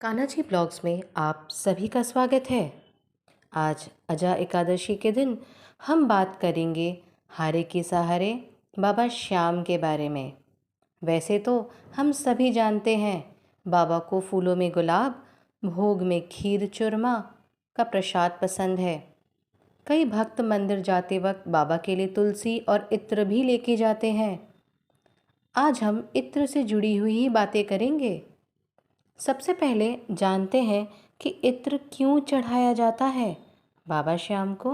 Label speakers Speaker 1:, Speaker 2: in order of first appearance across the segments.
Speaker 1: Kanha ji blogs में आप सभी का स्वागत है। आज अजा एकादशी के दिन हम बात करेंगे हारे के सहारे बाबा श्याम के बारे में। वैसे तो हम सभी जानते हैं बाबा को फूलों में गुलाब, भोग में खीर चूरमा का प्रसाद पसंद है। कई भक्त मंदिर जाते वक्त बाबा के लिए तुलसी और इत्र भी लेके जाते हैं। आज हम इत्र से जुड़ी हुई ही बातें करेंगे। सबसे पहले जानते हैं कि इत्र क्यों चढ़ाया जाता है बाबा श्याम को।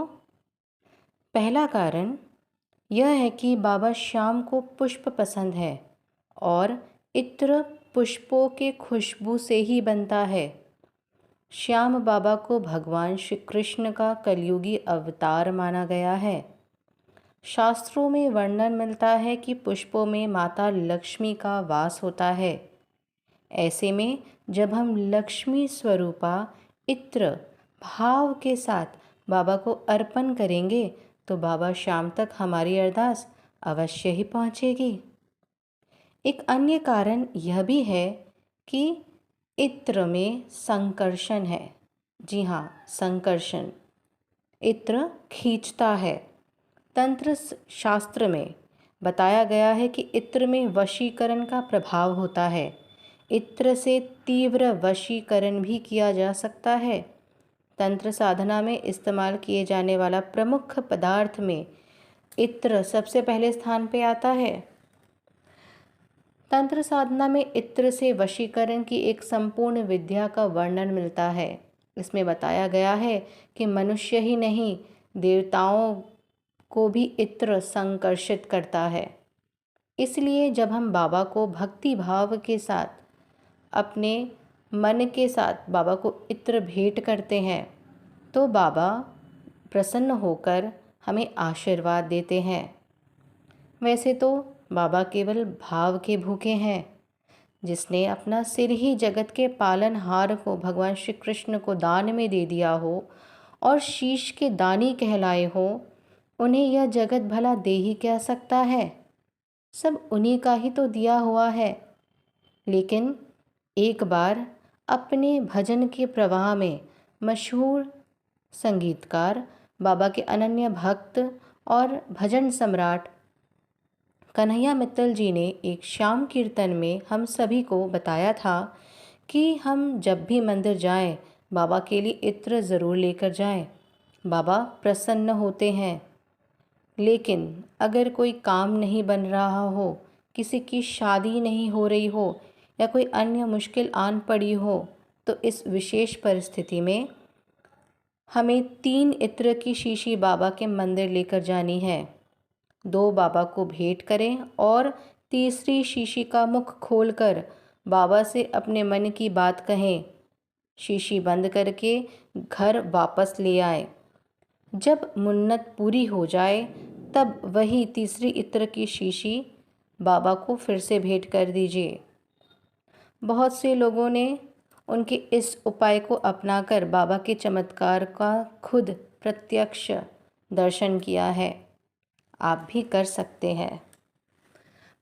Speaker 1: पहला कारण यह है कि बाबा श्याम को पुष्प पसंद है और इत्र पुष्पों के खुशबू से ही बनता है। श्याम बाबा को भगवान श्री कृष्ण का कलयुगी अवतार माना गया है। शास्त्रों में वर्णन मिलता है कि पुष्पों में माता लक्ष्मी का वास होता है। ऐसे में जब हम लक्ष्मी स्वरूपा इत्र भाव के साथ बाबा को अर्पण करेंगे तो बाबा श्याम तक हमारी अरदास अवश्य ही पहुँचेगी। एक अन्य कारण यह भी है कि इत्र में संकर्षण है। जी हाँ, संकर्षण। इत्र खींचता है। तंत्र शास्त्र में बताया गया है कि इत्र में वशीकरण का प्रभाव होता है। इत्र से तीव्र वशीकरण भी किया जा सकता है। तंत्र साधना में इस्तेमाल किए जाने वाला प्रमुख पदार्थ में इत्र सबसे पहले स्थान पे आता है। तंत्र साधना में इत्र से वशीकरण की एक संपूर्ण विद्या का वर्णन मिलता है। इसमें बताया गया है कि मनुष्य ही नहीं, देवताओं को भी इत्र संकर्षित करता है। इसलिए जब हम बाबा को भक्ति भाव के साथ अपने मन के साथ बाबा को इत्र भेंट करते हैं तो बाबा प्रसन्न होकर हमें आशीर्वाद देते हैं। वैसे तो बाबा केवल भाव के भूखे हैं। जिसने अपना सिर ही जगत के पालनहार को भगवान श्री कृष्ण को दान में दे दिया हो और शीश के दानी कहलाए हो, उन्हें यह जगत भला दे ही क्या सकता है। सब उन्हीं का ही तो दिया हुआ है। लेकिन एक बार अपने भजन के प्रवाह में मशहूर संगीतकार, बाबा के अनन्य भक्त और भजन सम्राट कन्हैया मित्तल जी ने एक श्याम कीर्तन में हम सभी को बताया था कि हम जब भी मंदिर जाएं, बाबा के लिए इत्र ज़रूर लेकर जाएं। बाबा प्रसन्न होते हैं। लेकिन अगर कोई काम नहीं बन रहा हो, किसी की शादी नहीं हो रही हो या कोई अन्य मुश्किल आन पड़ी हो तो इस विशेष परिस्थिति में हमें 3 इत्र की शीशी बाबा के मंदिर लेकर जानी है। 2 बाबा को भेंट करें और तीसरी शीशी का मुख खोलकर बाबा से अपने मन की बात कहें। शीशी बंद करके घर वापस ले आए। जब मुन्नत पूरी हो जाए तब वही तीसरी इत्र की शीशी बाबा को फिर से भेंट कर दीजिए। बहुत से लोगों ने उनके इस उपाय को अपनाकर बाबा के चमत्कार का खुद प्रत्यक्ष दर्शन किया है। आप भी कर सकते हैं।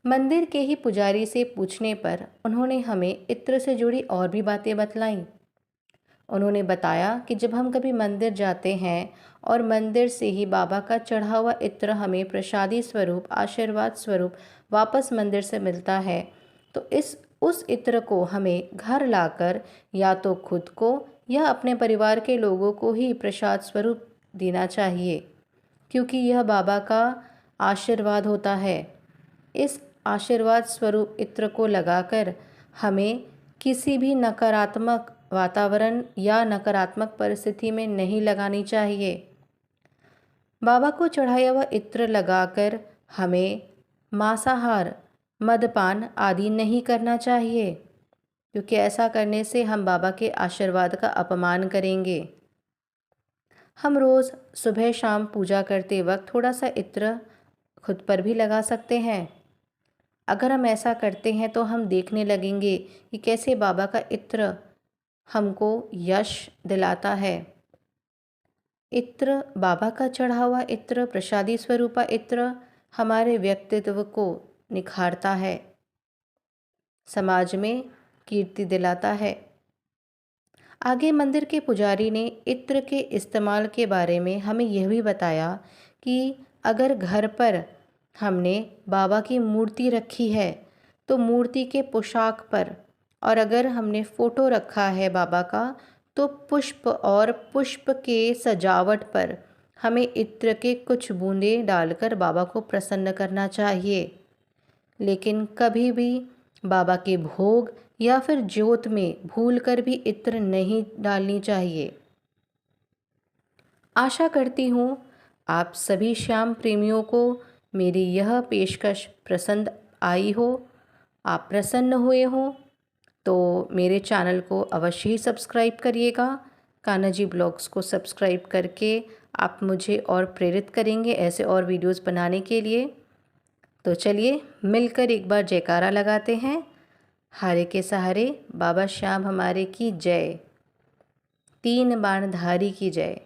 Speaker 1: मंदिर के ही पुजारी से पूछने पर उन्होंने हमें इत्र से जुड़ी और भी बातें बतलाईं। उन्होंने बताया कि जब हम कभी मंदिर जाते हैं और मंदिर से ही बाबा का चढ़ा हुआ इत्र हमें प्रसादी स्वरूप, आशीर्वाद स्वरूप वापस मंदिर से मिलता है तो उस इत्र को हमें घर लाकर या तो खुद को या अपने परिवार के लोगों को ही प्रसाद स्वरूप देना चाहिए, क्योंकि यह बाबा का आशीर्वाद होता है। इस आशीर्वाद स्वरूप इत्र को लगाकर हमें किसी भी नकारात्मक वातावरण या नकारात्मक परिस्थिति में नहीं लगानी चाहिए। बाबा को चढ़ाया हुआ इत्र लगाकर हमें मांसाहार, मदपान आदि नहीं करना चाहिए, क्योंकि ऐसा करने से हम बाबा के आशीर्वाद का अपमान करेंगे। हम रोज़ सुबह शाम पूजा करते वक्त थोड़ा सा इत्र खुद पर भी लगा सकते हैं। अगर हम ऐसा करते हैं तो हम देखने लगेंगे कि कैसे बाबा का इत्र हमको यश दिलाता है। इत्र, बाबा का चढ़ा हुआ इत्र, प्रसादी स्वरूपा इत्र हमारे व्यक्तित्व को निखारता है, समाज में कीर्ति दिलाता है। आगे मंदिर के पुजारी ने इत्र के इस्तेमाल के बारे में हमें यह भी बताया कि अगर घर पर हमने बाबा की मूर्ति रखी है तो मूर्ति के पोशाक पर, और अगर हमने फ़ोटो रखा है बाबा का तो पुष्प और पुष्प के सजावट पर हमें इत्र के कुछ बूंदें डालकर बाबा को प्रसन्न करना चाहिए। लेकिन कभी भी बाबा के भोग या फिर ज्योत में भूलकर भी इत्र नहीं डालनी चाहिए। आशा करती हूँ आप सभी श्याम प्रेमियों को मेरी यह पेशकश पसंद आई हो, आप प्रसन्न हुए हो तो मेरे चैनल को अवश्य ही सब्सक्राइब करिएगा। कान्हा जी ब्लॉग्स को सब्सक्राइब करके आप मुझे और प्रेरित करेंगे ऐसे और वीडियोस बनाने के लिए। तो चलिए मिलकर एक बार जयकारा लगाते हैं। हारे के सहारे बाबा श्याम हमारे की जय, तीन बाणधारी की जय।